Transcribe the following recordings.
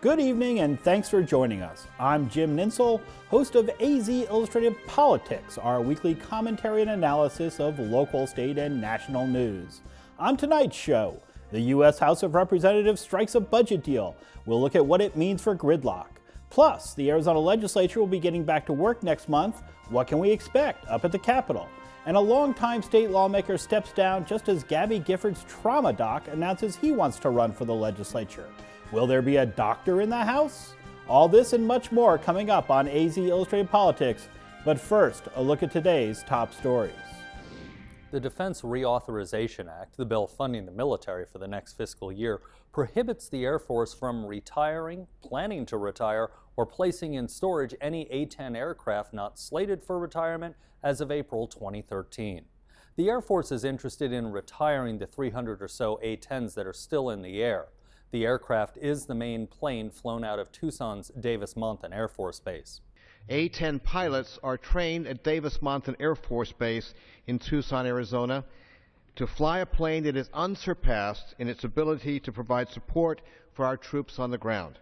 Good evening and thanks for joining us. I'm Jim Nintzel, host of AZ Illustrated Politics, our weekly commentary and analysis of local, state, and national news. On tonight's show, the U.S. House of Representatives strikes a budget deal. We'll look at what it means for gridlock. Plus, the Arizona legislature will be getting back to work next month. What can we expect up at the Capitol? And a longtime state lawmaker steps down just as Gabby Gifford's trauma doc announces he wants to run for the legislature. Will there be a doctor in the House? All this and much more coming up on AZ Illustrated Politics. But first, a look at today's top stories. The Defense Reauthorization Act, the bill funding the military for the next fiscal year, prohibits the Air Force from retiring, planning to retire, or placing in storage any A-10 aircraft not slated for retirement as of April 2013. The Air Force is interested in retiring the 300 or so A-10s that are still in the air. The aircraft is the main plane flown out of Tucson's Davis-Monthan Air Force Base. A-10 pilots are trained at Davis-Monthan Air Force Base in Tucson, Arizona, to fly a plane that is unsurpassed in its ability to provide support for our troops on the ground.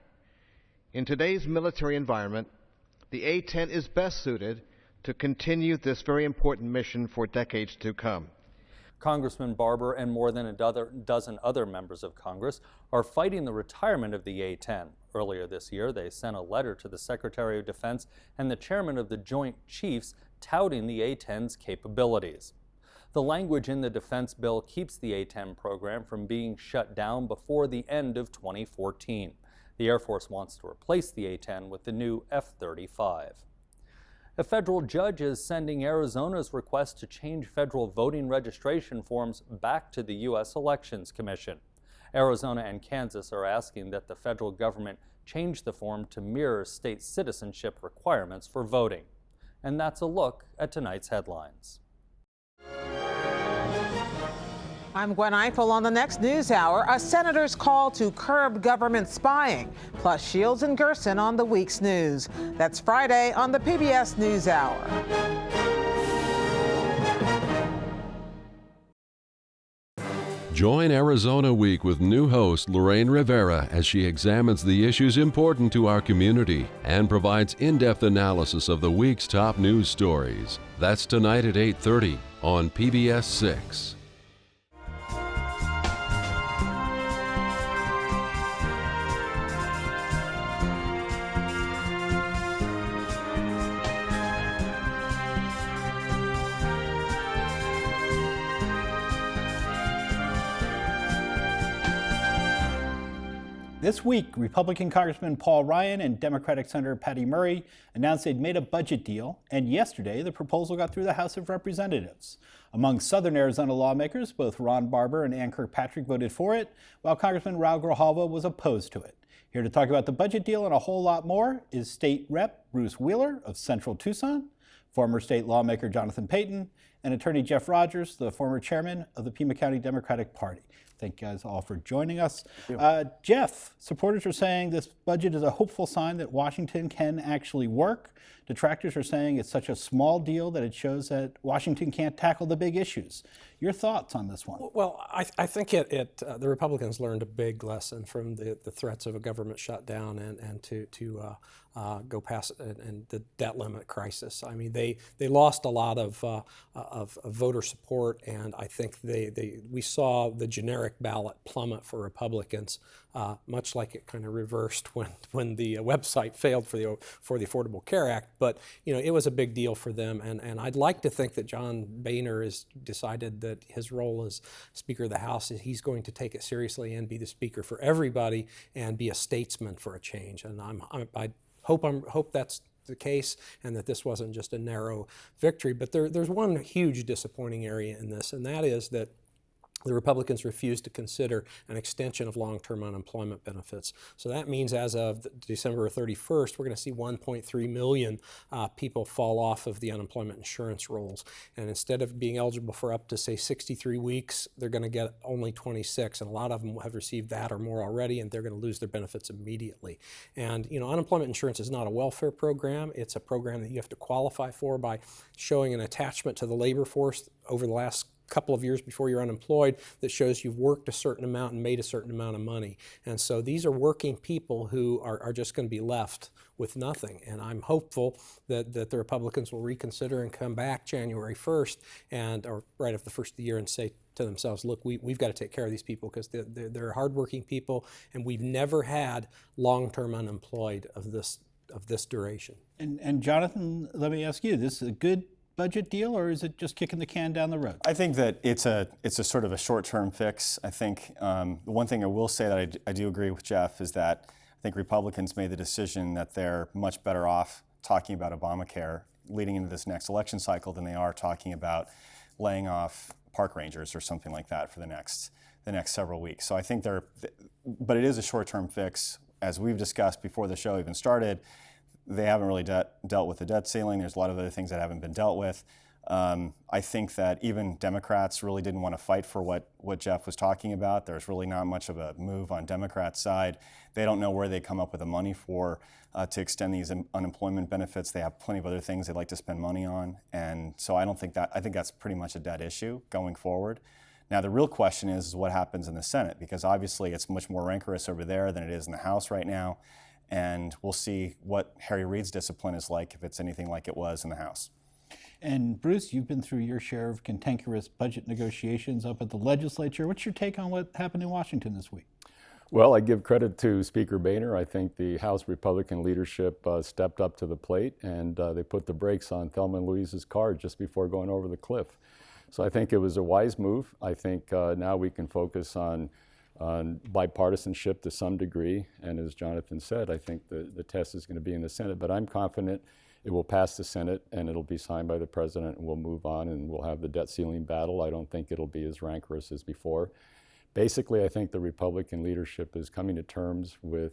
In today's military environment, the A-10 is best suited to continue this very important mission for decades to come. Congressman Barber and more than a dozen other members of Congress are fighting the retirement of the A-10. Earlier this year, they sent a letter to the Secretary of Defense and the chairman of the Joint Chiefs touting the A-10's capabilities. The language in the defense bill keeps the A-10 program from being shut down before the end of 2014. The Air Force wants to replace the A-10 with the new F-35. A federal judge is sending Arizona's request to change federal voting registration forms back to the U.S. Elections Commission. Arizona and Kansas are asking that the federal government change the form to mirror state citizenship requirements for voting. And that's a look at tonight's headlines. I'm Gwen Eiffel on the next news hour. A senator's call to curb government spying, plus Shields and Gerson on the week's news. That's Friday on the PBS NewsHour. Join Arizona Week with new host Lorraine Rivera as she examines the issues important to our community and provides in-depth analysis of the week's top news stories. That's tonight at 8:30 on PBS 6. This week, Republican Congressman Paul Ryan and Democratic Senator Patty Murray announced they'd made a budget deal, and yesterday the proposal got through the House of Representatives. Among Southern Arizona lawmakers, both Ron Barber and Ann Kirkpatrick voted for it, while Congressman Raul Grijalva was opposed to it. Here to talk about the budget deal and a whole lot more is State Rep Bruce Wheeler of Central Tucson, former state lawmaker Jonathan Paton, and Attorney Jeff Rogers, the former chairman of the Pima County Democratic Party. Thank you guys all for joining us. Jeff, supporters are saying this budget is a hopeful sign that Washington can actually work. Detractors are saying it's such a small deal that it shows that Washington can't tackle the big issues. Your thoughts on this one? Well, I think the Republicans learned a big lesson from the threats of a government shutdown and to go past and the debt limit crisis. I mean, they lost a lot of voter support, and I think we saw the generic ballot plummet for Republicans, much like it kind of reversed when the website failed for the Affordable Care Act. But it was a big deal for them, and I'd like to think that John Boehner has decided that his role as Speaker of the House is he's going to take it seriously and be the Speaker for everybody and be a statesman for a change. And I hope that's the case and that this wasn't just a narrow victory. But there's one huge disappointing area in this, and that is that the Republicans refused to consider an extension of long-term unemployment benefits. So that means as of December 31st, we're going to see 1.3 million people fall off of the unemployment insurance rolls. And instead of being eligible for up to, say, 63 weeks, they're going to get only 26. And a lot of them have received that or more already, and they're going to lose their benefits immediately. And, unemployment insurance is not a welfare program. It's a program that you have to qualify for by showing an attachment to the labor force over the last couple of years before you're unemployed that shows you've worked a certain amount and made a certain amount of money. And so these are working people who are just going to be left with nothing. And I'm hopeful that the Republicans will reconsider and come back January 1st or right after the first of the year and say to themselves, look, we've got to take care of these people because they're hardworking people, and we've never had long-term unemployed of this duration. And Jonathan, let me ask you, this is a good budget deal, or is it just kicking the can down the road? I think that it's a sort of a short-term fix. I think the one thing I will say that I do agree with Jeff is that I think Republicans made the decision that they're much better off talking about Obamacare leading into this next election cycle than they are talking about laying off park rangers or something like that for the next several weeks. So I think but it is a short-term fix. As we've discussed before the show even started, they haven't really dealt with the debt ceiling. There's a lot of other things that haven't been dealt with. I think that even Democrats really didn't want to fight for what Jeff was talking about. There's really not much of a move on Democrats' side. They don't know where they come up with the money to extend these unemployment benefits. They have plenty of other things they'd like to spend money on. And so I think that's pretty much a dead issue going forward. Now, the real question is what happens in the Senate, because obviously it's much more rancorous over there than it is in the House right now. And we'll see what Harry Reid's discipline is like if it's anything like it was in the House. And Bruce, you've been through your share of cantankerous budget negotiations up at the legislature. What's your take on what happened in Washington this week? Well, I give credit to Speaker Boehner. I think the House Republican leadership stepped up to the plate, and they put the brakes on Thelma and Louise's car just before going over the cliff. So I think it was a wise move. I think now we can focus on bipartisanship to some degree. And as Jonathan said, I think the test is going to be in the Senate. But I'm confident it will pass the Senate and it'll be signed by the president, and we'll move on and we'll have the debt ceiling battle. I don't think it'll be as rancorous as before. Basically, I think the Republican leadership is coming to terms with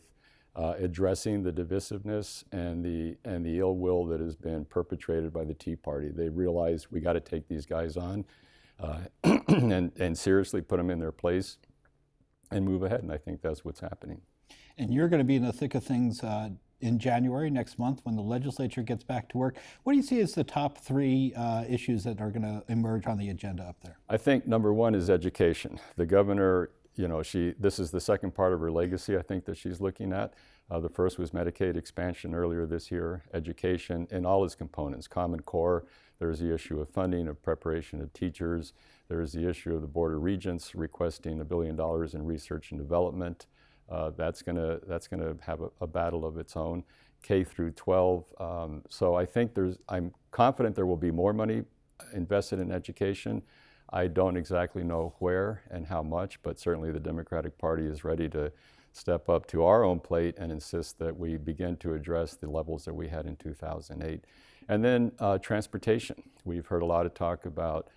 addressing the divisiveness and the ill will that has been perpetrated by the Tea Party. They realize we got to take these guys on and seriously put them in their place and move ahead, and I think that's what's happening. And you're going to be in the thick of things in January next month when the legislature gets back to work. What do you see as the top three issues that are going to emerge on the agenda up there? I think number one is education. The governor, this is the second part of her legacy, I think, that she's looking at. The first was Medicaid expansion earlier this year, education in all its components, Common Core. There's the issue of funding, of preparation of teachers. There's the issue of the Board of Regents requesting $1 billion in research and development. That's going to have a battle of its own. K through 12. So I think I'm confident there will be more money invested in education. I don't exactly know where and how much, but certainly the Democratic Party is ready to step up to our own plate and insist that we begin to address the levels that we had in 2008. And then transportation. We've heard a lot of talk about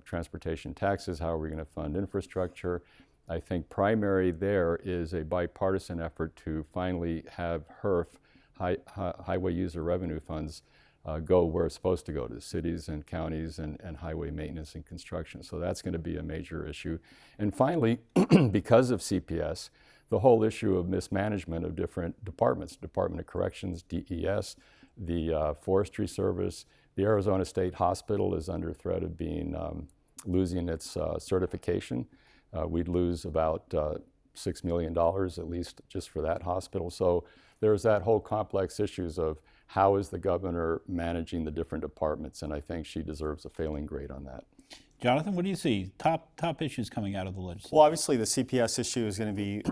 transportation taxes, how are we going to fund infrastructure. I think primary there is a bipartisan effort to finally have HURF, highway user revenue funds, go where it's supposed to go, to cities and counties and highway maintenance and construction. So that's going to be a major issue. And finally, because of CPS, the whole issue of mismanagement of different departments, Department of Corrections, DES, the Forestry Service, the Arizona State Hospital is under threat of losing its certification. We'd lose about $6 million at least just for that hospital. So there's that whole complex issues of how is the governor managing the different departments, and I think she deserves a failing grade on that. Jonathan, what do you see? Top issues coming out of the legislature? Well, obviously the CPS issue is going to be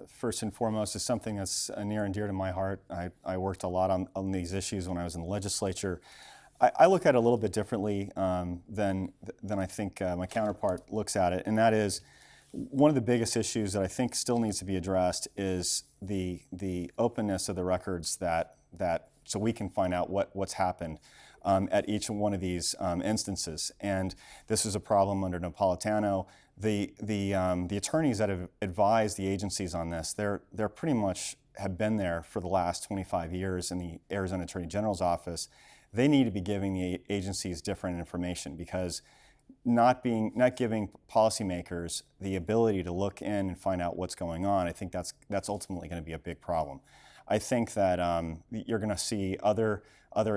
first and foremost is something that's near and dear to my heart. I worked a lot on these issues when I was in the legislature. I look at it a little bit differently than I think my counterpart looks at it, and that is one of the biggest issues that I think still needs to be addressed is the openness of the records that so we can find out what's happened at each one of these instances. And this is a problem under Napolitano. The attorneys that have advised the agencies on this, they're pretty much have been there for the last 25 years in the Arizona Attorney General's office. They need to be giving the agencies different information, because not giving policymakers the ability to look in and find out what's going on, I think that's ultimately going to be a big problem. I think that you're going to see other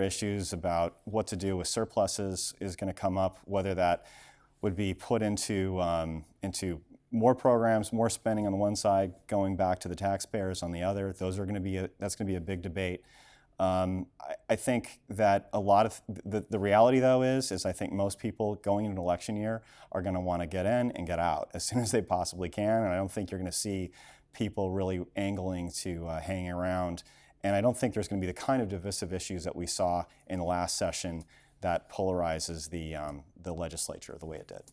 issues about what to do with surpluses is going to come up, whether that would be put into more programs, more spending on the one side, going back to the taxpayers on the other. Those are going to be that's going to be a big debate. I think that a lot of the reality, though, is I think most people going into an election year are going to want to get in and get out as soon as they possibly can, and I don't think you're going to see people really angling to hang around. And I don't think there's going to be the kind of divisive issues that we saw in the last session that polarizes the legislature the way it did.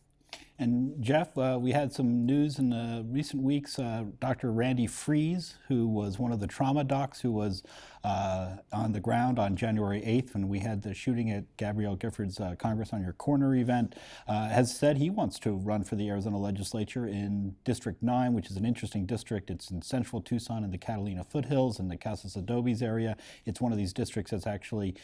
And Jeff, we had some news in the recent weeks. Dr. Randy Fries, who was one of the trauma docs who was on the ground on January 8th when we had the shooting at Gabrielle Gifford's Congress on Your Corner event, has said he wants to run for the Arizona legislature in District 9, which is an interesting district. It's in central Tucson in the Catalina foothills in the Casas Adobes area. It's one of these districts that's actually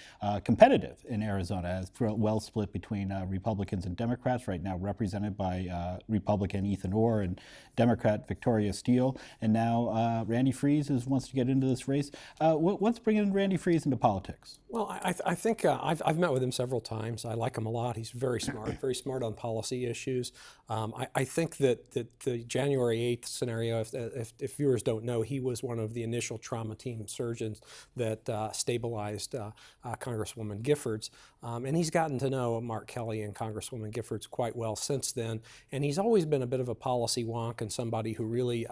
competitive in Arizona. It's well split between Republicans and Democrats, right now represented by Republican Ethan Orr and Democrat Victoria Steele. And now Randy Fries wants to get into this race. What's bringing Randy Fries into politics? Well, I think I've met with him several times. I like him a lot. He's very smart on policy issues. I think that the January 8th scenario, if viewers don't know, he was one of the initial trauma team surgeons that stabilized Congresswoman Giffords. And he's gotten to know Mark Kelly and Congresswoman Giffords quite well since then. And he's always been a bit of a policy wonk and somebody who really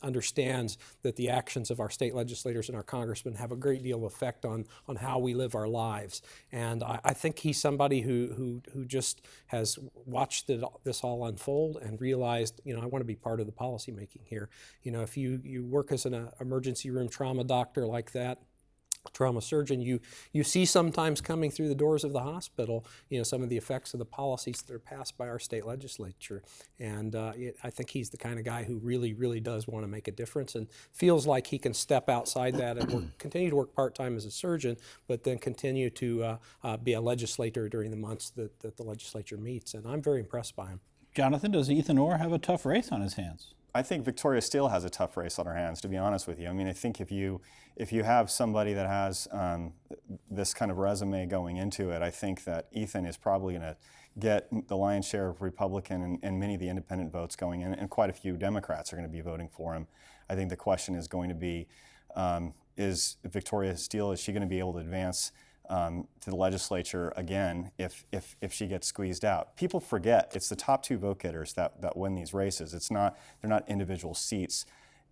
understands that the actions of our state legislators and our congressmen have a great deal of effect on how we live our lives. And I think he's somebody who just has watched this all unfold and realized, I want to be part of the policy making here. If you work as an emergency room trauma doctor like that, trauma surgeon, you see sometimes coming through the doors of the hospital, some of the effects of the policies that are passed by our state legislature. And I think he's the kind of guy who really, really does want to make a difference and feels like he can step outside that and continue to work part-time as a surgeon, but then continue to be a legislator during the months that the legislature meets. And I'm very impressed by him. Jonathan, does Ethan Orr have a tough race on his hands? I think Victoria Steele has a tough race on her hands, to be honest with you. I mean, I think if you have somebody that has this kind of resume going into it, I think that Ethan is probably going to get the lion's share of Republican and many of the independent votes going in, and quite a few Democrats are going to be voting for him. I think the question is going to be, is Victoria Steele, is she going to be able to advance to the legislature again if she gets squeezed out? People forget it's the top two vote getters that win these races. They're not individual seats,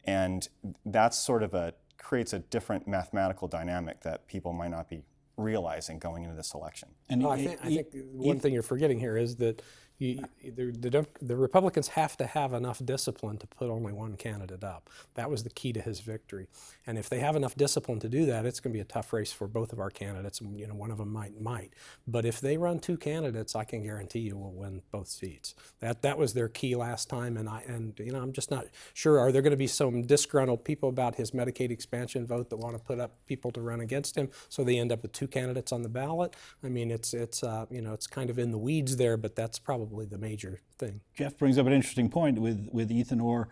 and that's sort of creates a different mathematical dynamic that people might not be realizing going into this election. And I think one thing you're forgetting here is that the Republicans have to have enough discipline to put only one candidate up. That was the key to his victory. And if they have enough discipline to do that, it's going to be a tough race for both of our candidates. And, one of them might. But if they run two candidates, I can guarantee you will win both seats. That was their key last time. And I'm just not sure. Are there going to be some disgruntled people about his Medicaid expansion vote that want to put up people to run against him, so they end up with two candidates on the ballot? I mean, it's kind of in the weeds there, but that's probably the major thing. Jeff brings up an interesting point with Ethan Orr.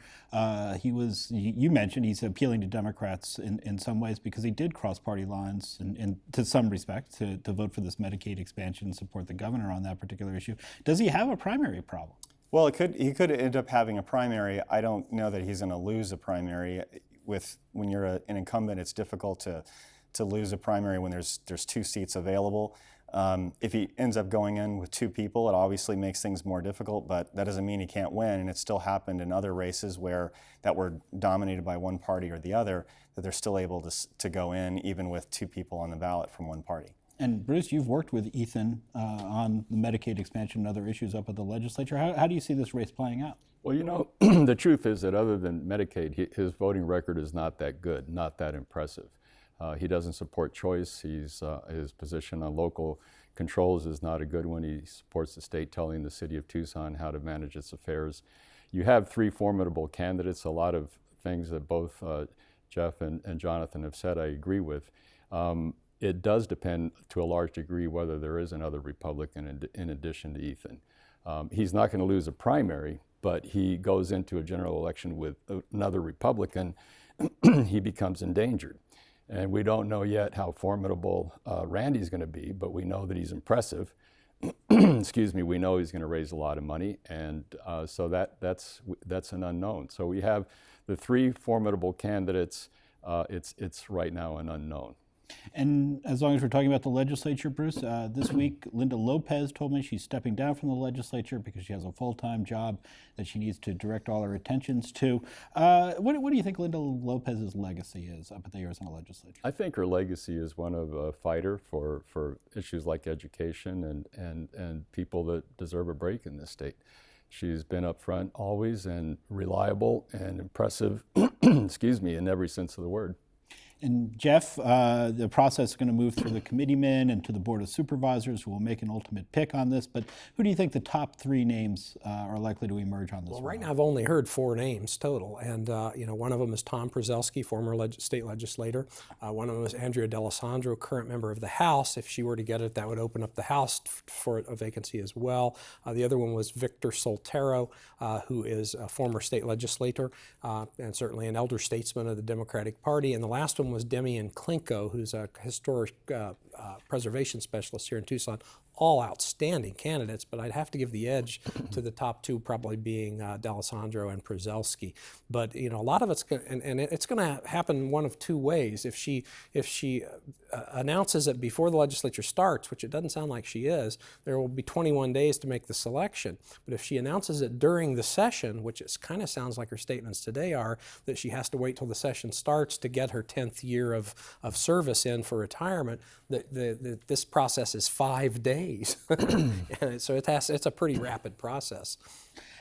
You mentioned he's appealing to Democrats in some ways because he did cross party lines and to some respect to vote for this Medicaid expansion and support the governor on that particular issue. Does he have a primary problem? Well, he could end up having a primary. I don't know that he's going to lose a primary. When you're an incumbent, it's difficult to lose a primary when there's two seats available. If he ends up going in with two people, it obviously makes things more difficult, but that doesn't mean he can't win. And it still happened in other races that were dominated by one party or the other, that they're still able to go in even with two people on the ballot from one party. And Bruce, you've worked with Ethan on the Medicaid expansion and other issues up at the legislature. How do you see this race playing out? Well, the truth is that other than Medicaid, his voting record is not that good, not that impressive. He doesn't support choice. His position on local controls is not a good one. He supports the state telling the city of Tucson how to manage its affairs. You have three formidable candidates. A lot of things that both Jeff and Jonathan have said I agree with. It does depend to a large degree whether there is another Republican in addition to Ethan. He's not going to lose a primary, but he goes into a general election with another Republican, he becomes endangered. And we don't know yet how formidable Randy's going to be, but we know that he's impressive. excuse me, we know he's going to raise a lot of money, and so that's an unknown. So we have the three formidable candidates. It's right now an unknown. And as long as we're talking about the legislature, Bruce, this week Linda Lopez told me she's stepping down from the legislature because she has a full-time job that she needs to direct all her attentions to. What do you think Linda Lopez's legacy is up at the Arizona legislature? I think her legacy is one of a fighter for issues like education and people that deserve a break in this state. She's been up front always and reliable and impressive, excuse me, in every sense of the word. And Jeff, the process is going to move through the committeemen and to the Board of Supervisors, who will make an ultimate pick on this. But who do you think the top three names are likely to emerge on this? Well, right now I've only heard 4 names total, and one of them is Tom Przylski, former state legislator. One of them is Andrea D'Alessandro, current member of the House. If she were to get it, that would open up the House for a vacancy as well. The other one was Victor Soltero, who is a former state legislator and certainly an elder statesman of the Democratic Party. And the last one was Demian Klinko, who's a historic preservation specialist here in Tucson. All outstanding candidates, but I'd have to give the edge to the top 2, probably being D'Alessandro and Przylski. But a lot of it's it's going to happen one of 2 ways. If she announces it before the legislature starts, which it doesn't sound like she is, there will be 21 days to make the selection. But if she announces it during the session, which it kind of sounds like her statements today are, that she has to wait till the session starts to get her 10th year of service in for retirement, this process is 5 days. And so it's a pretty rapid process.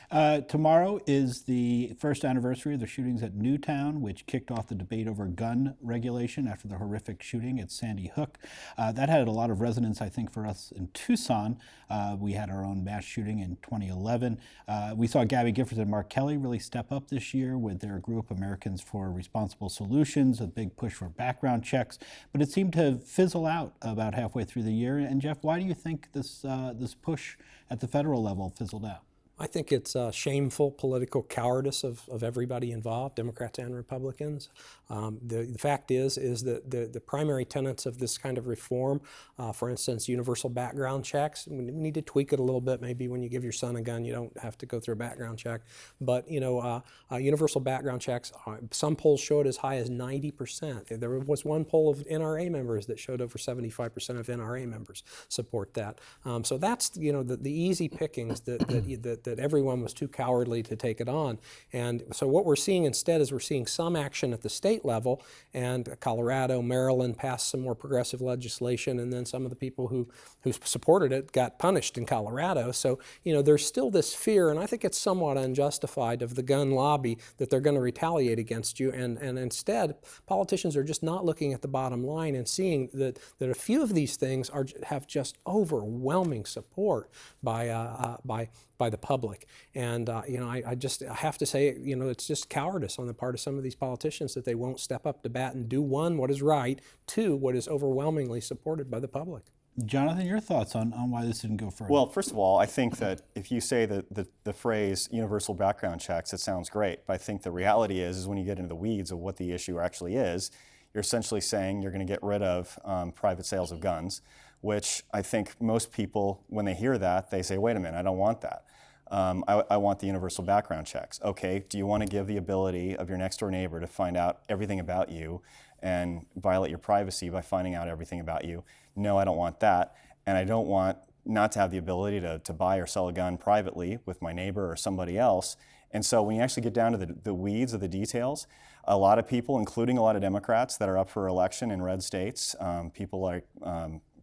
Tomorrow is the first anniversary of the shootings at Newtown, which kicked off the debate over gun regulation after the horrific shooting at Sandy Hook. That had a lot of resonance, I think, for us in Tucson. We had our own mass shooting in 2011. We saw Gabby Giffords and Mark Kelly really step up this year with their group, Americans for Responsible Solutions, a big push for background checks. But it seemed to fizzle out about halfway through the year. And Jeff, why do you think this push at the federal level fizzled out? I think it's shameful political cowardice of everybody involved, Democrats and Republicans. The fact is that the primary tenets of this kind of reform, for instance, universal background checks, we need to tweak it a little bit. Maybe when you give your son a gun, you don't have to go through a background check. But universal background checks, some polls show it as high as 90%. There was one poll of NRA members that showed over 75% of NRA members support that. So that's the easy pickings that everyone was too cowardly to take it on. And so what we're seeing instead is we're seeing some action at the state level, and Colorado, Maryland passed some more progressive legislation, and then some of the people who supported it got punished in Colorado. So there's still this fear, and I think it's somewhat unjustified, of the gun lobby that they're going to retaliate against you, and instead politicians are just not looking at the bottom line and seeing that a few of these things have just overwhelming support by the public. And I have to say, it's just cowardice on the part of some of these politicians that they won't step up to bat and do, 1, what is right, 2, what is overwhelmingly supported by the public. Jonathan, your thoughts on why this didn't go further? Well, first of all, I think that if you say the phrase universal background checks, it sounds great. But I think the reality is when you get into the weeds of what the issue actually is, you're essentially saying you're going to get rid of private sales of guns, which I think most people, when they hear that, they say, wait a minute, I don't want that. I want the universal background checks. Okay, do you want to give the ability of your next door neighbor to find out everything about you and violate your privacy by finding out everything about you? No, I don't want that. And I don't want not to have the ability to buy or sell a gun privately with my neighbor or somebody else. And so when you actually get down to the weeds of the details, a lot of people, including a lot of Democrats that are up for election in red states, people like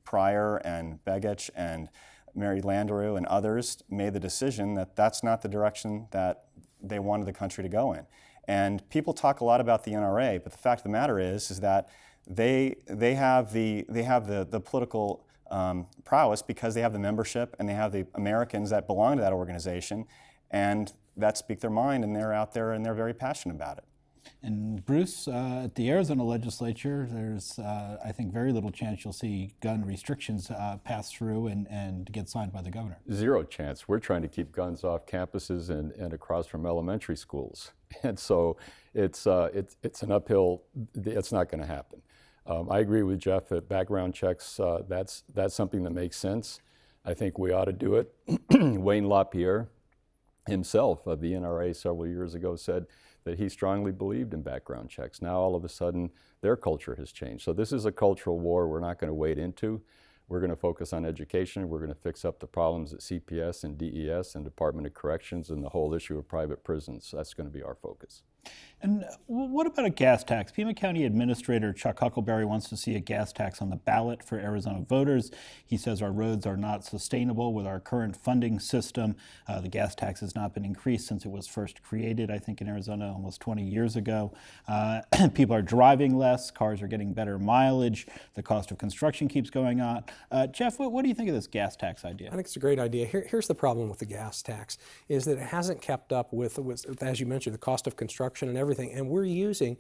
Pryor and Begich and Mary Landrieu and others, made the decision that that's not the direction that they wanted the country to go in. And people talk a lot about the NRA, but the fact of the matter is that they have the political prowess because they have the membership and they have the Americans that belong to that organization and that speak their mind, and they're out there and they're very passionate about it. And Bruce, at the Arizona legislature, there's, I think, very little chance you'll see gun restrictions pass through and get signed by the governor. Zero chance. We're trying to keep guns off campuses and across from elementary schools. And so it's an uphill, it's not going to happen. I agree with Jeff that background checks, that's something that makes sense. I think we ought to do it. Wayne LaPierre himself of the NRA several years ago said that he strongly believed in background checks. Now all of a sudden their culture has changed. So this is a cultural war we're not going to wade into. We're going to focus on education. We're going to fix up the problems at CPS and DES and Department of Corrections and the whole issue of private prisons. That's going to be our focus. And what about a gas tax? Pima County Administrator Chuck Huckleberry wants to see a gas tax on the ballot for Arizona voters. He says our roads are not sustainable with our current funding system. The gas tax has not been increased since it was first created, I think, in Arizona almost 20 years ago. People are driving less. Cars are getting better mileage. The cost of construction keeps going on. Jeff, what do you think of this gas tax idea? I think it's a great idea. Here's the problem with the gas tax, is that it hasn't kept up with, as you mentioned, the cost of construction and everything, and we're using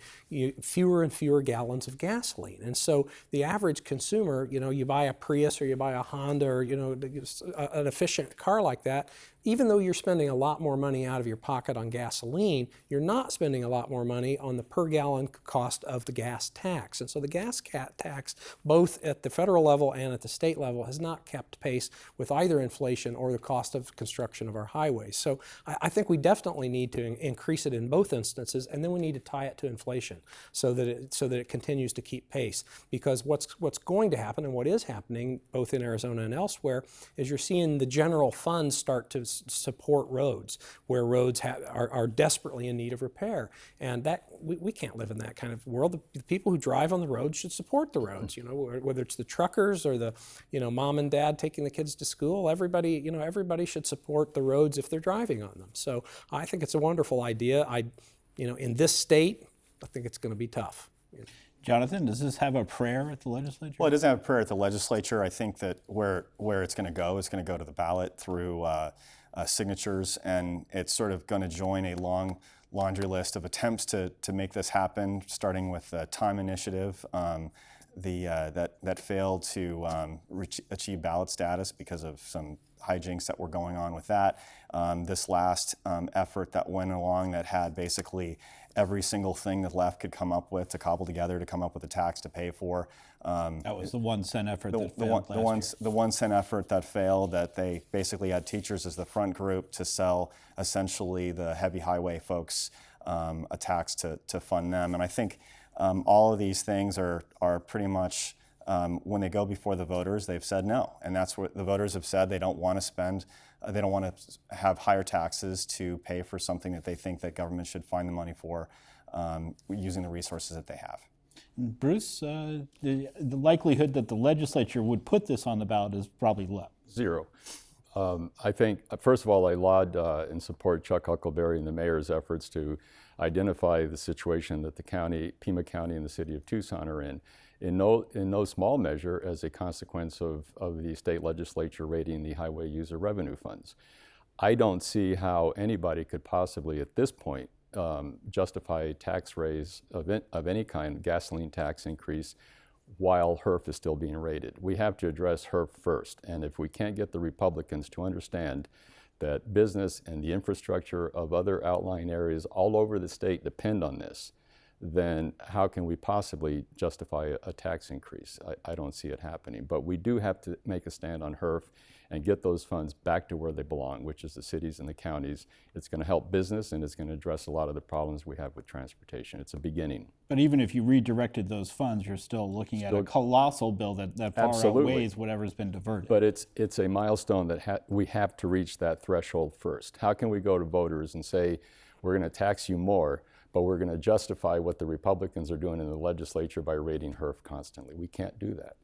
fewer and fewer gallons of gasoline. And so the average consumer, you buy a Prius or you buy a Honda or an efficient car like that, even though you're spending a lot more money out of your pocket on gasoline, you're not spending a lot more money on the per gallon cost of the gas tax. And so the gas tax, both at the federal level and at the state level, has not kept pace with either inflation or the cost of construction of our highways. So I think we definitely need to increase it in both instances, and then we need to tie it to inflation so that it continues to keep pace. Because what's going to happen, and what is happening both in Arizona and elsewhere, is you're seeing the general funds start to support roads where roads are desperately in need of repair, and that we can't live in that kind of world. The people who drive on the road should support the roads. Whether it's the truckers or the mom and dad taking the kids to school, everybody should support the roads if they're driving on them. So I think it's a wonderful idea. In this state, I think it's going to be tough. Jonathan, does this have a prayer at the legislature? Well, it doesn't have a prayer at the legislature. I think that where it's going to go is going to go to the ballot through signatures, and it's sort of going to join a long laundry list of attempts to make this happen, starting with the time initiative that failed to achieve ballot status because of some hijinks that were going on with that. This last effort that went along that had basically every single thing that left could come up with to cobble together to come up with a tax to pay for. That was the 1 cent effort that failed last year. The 1 cent effort that failed, that they basically had teachers as the front group to sell essentially the heavy highway folks a tax to fund them. And I think all of these things are pretty much, when they go before the voters, they've said no. And that's what the voters have said. They don't want to spend, they don't want to have higher taxes to pay for something that they think that government should find the money for using the resources that they have. Bruce, the likelihood that the legislature would put this on the ballot is probably low. Zero. I think, first of all, I laud and support Chuck Huckleberry and the mayor's efforts to identify the situation that the county, Pima County and the city of Tucson are in no small measure as a consequence of the state legislature raiding the highway user revenue funds. I don't see how anybody could possibly at this point justify a tax raise of any kind, gasoline tax increase, while HERF is still being raided. We have to address HERF first, and if we can't get the Republicans to understand that business and the infrastructure of other outlying areas all over the state depend on this, then how can we possibly justify a tax increase? I don't see it happening. But we do have to make a stand on HERF and get those funds back to where they belong, which is the cities and the counties. It's going to help business, and it's going to address a lot of the problems we have with transportation. It's a beginning. But even if you redirected those funds, you're still looking at a colossal bill that far outweighs whatever's been diverted. But it's a milestone that we have to reach that threshold first. How can we go to voters and say, we're going to tax you more, but we're going to justify what the Republicans are doing in the legislature by raiding HERF constantly? We can't do that.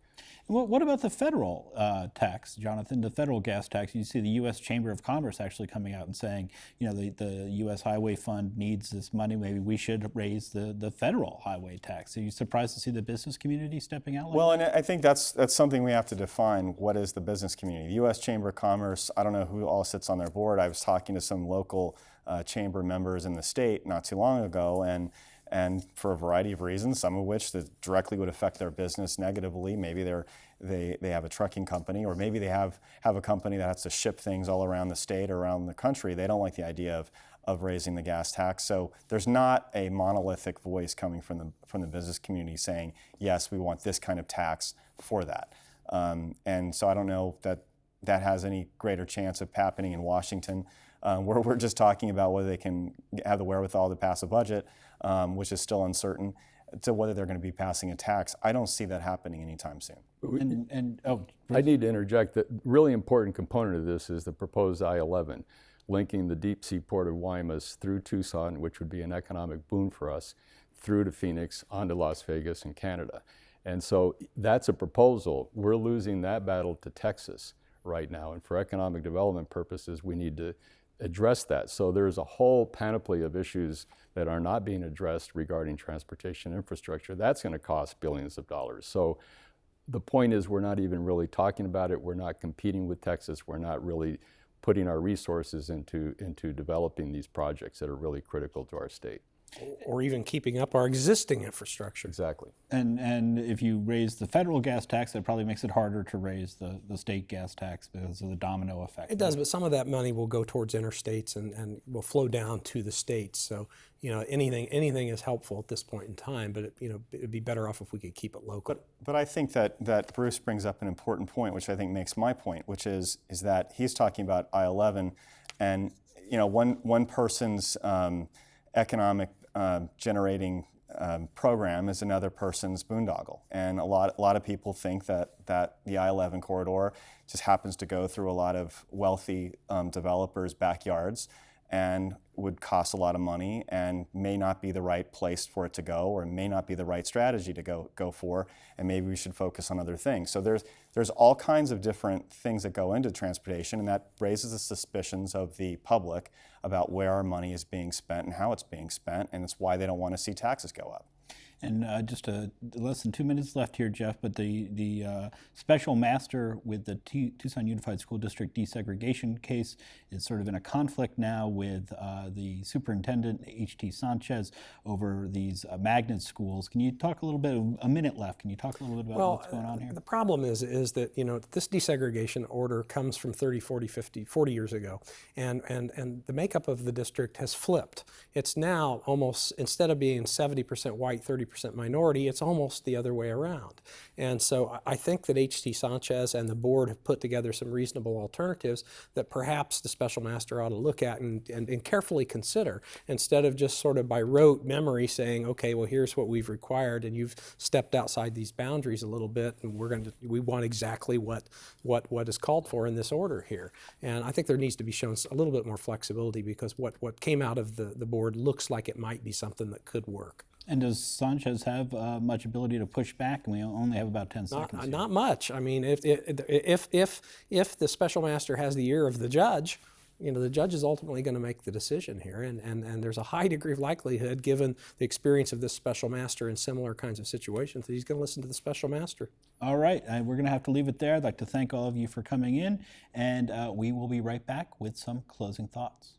What about the federal tax, Jonathan, the federal gas tax? You see the U.S. Chamber of Commerce actually coming out and saying, the U.S. Highway Fund needs this money. Maybe we should raise the federal highway tax. Are you surprised to see the business community stepping out like Well, that? and I think that's something we have to define. What is the business community? The U.S. Chamber of Commerce, I don't know who all sits on their board. I was talking to some local chamber members in the state not too long ago, and for a variety of reasons, some of which that directly would affect their business negatively. Maybe they have a trucking company, or maybe they have a company that has to ship things all around the state or around the country. They don't like the idea of raising the gas tax. So there's not a monolithic voice coming from the business community saying, yes, we want this kind of tax for that. And so I don't know that that has any greater chance of happening in Washington, where we're just talking about whether they can have the wherewithal to pass a budget, which is still uncertain, to whether they're going to be passing a tax. I don't see that happening anytime soon. I need to interject that really important component of this is the proposed I-11, linking the deep sea port of Guaymas through Tucson, which would be an economic boon for us, through to Phoenix, onto Las Vegas and Canada. And so that's a proposal. We're losing that battle to Texas right now. And for economic development purposes, we need to address that. So there's a whole panoply of issues that are not being addressed regarding transportation infrastructure. That's going to cost billions of dollars. So the point is, we're not even really talking about it. We're not competing with Texas. We're not really putting our resources into developing these projects that are really critical to our state. Or even keeping up our existing infrastructure. Exactly. And if you raise the federal gas tax, that probably makes it harder to raise the state gas tax because of the domino effect. It does, but some of that money will go towards interstates and will flow down to the states. So, anything is helpful at this point in time, but it'd be better off if we could keep it local. But I think that Bruce brings up an important point, which I think makes my point, which is that he's talking about I-11, and one person's economic generating program is another person's boondoggle, and a lot of people think that the I-11 corridor just happens to go through a lot of wealthy developers' backyards, and would cost a lot of money, and may not be the right place for it to go, or may not be the right strategy to go for, and maybe we should focus on other things. So there's all kinds of different things that go into transportation, and that raises the suspicions of the public about where our money is being spent and how it's being spent, and it's why they don't want to see taxes go up. And just less than 2 minutes left here, Jeff, but the special master with the Tucson Unified School District desegregation case is sort of in a conflict now with the superintendent, H.T. Sanchez, over these magnet schools. Can you talk a little bit, a minute left, can you talk a little bit about what's going on here? The problem is that, this desegregation order comes from 30, 40 years ago, and the makeup of the district has flipped. It's now almost, instead of being 70% white, 30% minority, it's almost the other way around. And so I think that H.T. Sanchez and the board have put together some reasonable alternatives that perhaps the special master ought to look at and carefully consider, instead of just sort of by rote memory saying, okay, well, here's what we've required, and you've stepped outside these boundaries a little bit, and we want exactly what is called for in this order here. And I think there needs to be shown a little bit more flexibility, because what came out of the board looks like it might be something that could work. And does Sanchez have much ability to push back? And we only have about 10 seconds. Not much. I mean, if the special master has the ear of the judge, the judge is ultimately going to make the decision here, and there's a high degree of likelihood, given the experience of this special master in similar kinds of situations, that he's going to listen to the special master. All right, we're going to have to leave it there. I'd like to thank all of you for coming in, and we will be right back with some closing thoughts.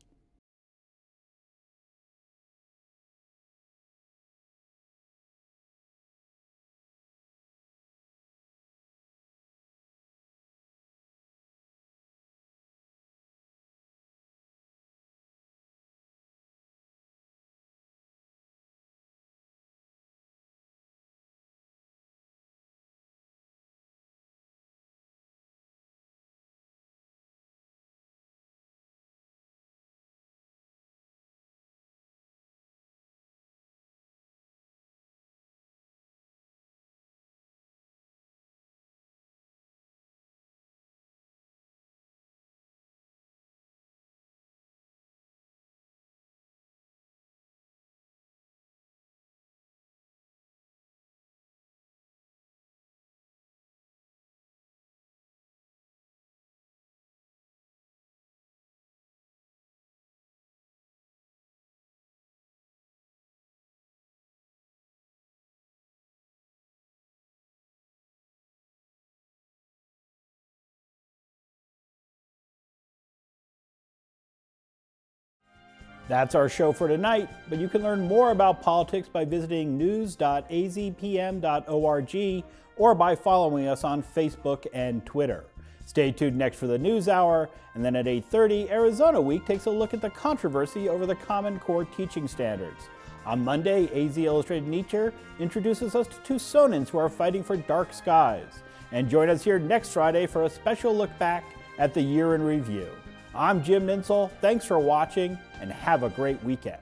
That's our show for tonight, but you can learn more about politics by visiting news.azpm.org or by following us on Facebook and Twitter. Stay tuned next for the News Hour, and then at 8:30, Arizona Week takes a look at the controversy over the Common Core teaching standards. On Monday, AZ Illustrated Nature introduces us to Tucsonans who are fighting for dark skies. And join us here next Friday for a special look back at the Year in Review. I'm Jim Nintzel. Thanks for watching and have a great weekend.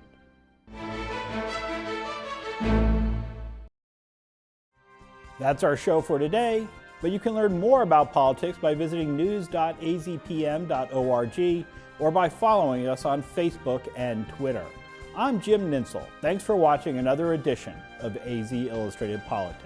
That's our show for today, but you can learn more about politics by visiting news.azpm.org or by following us on Facebook and Twitter. I'm Jim Nintzel. Thanks for watching another edition of AZ Illustrated Politics.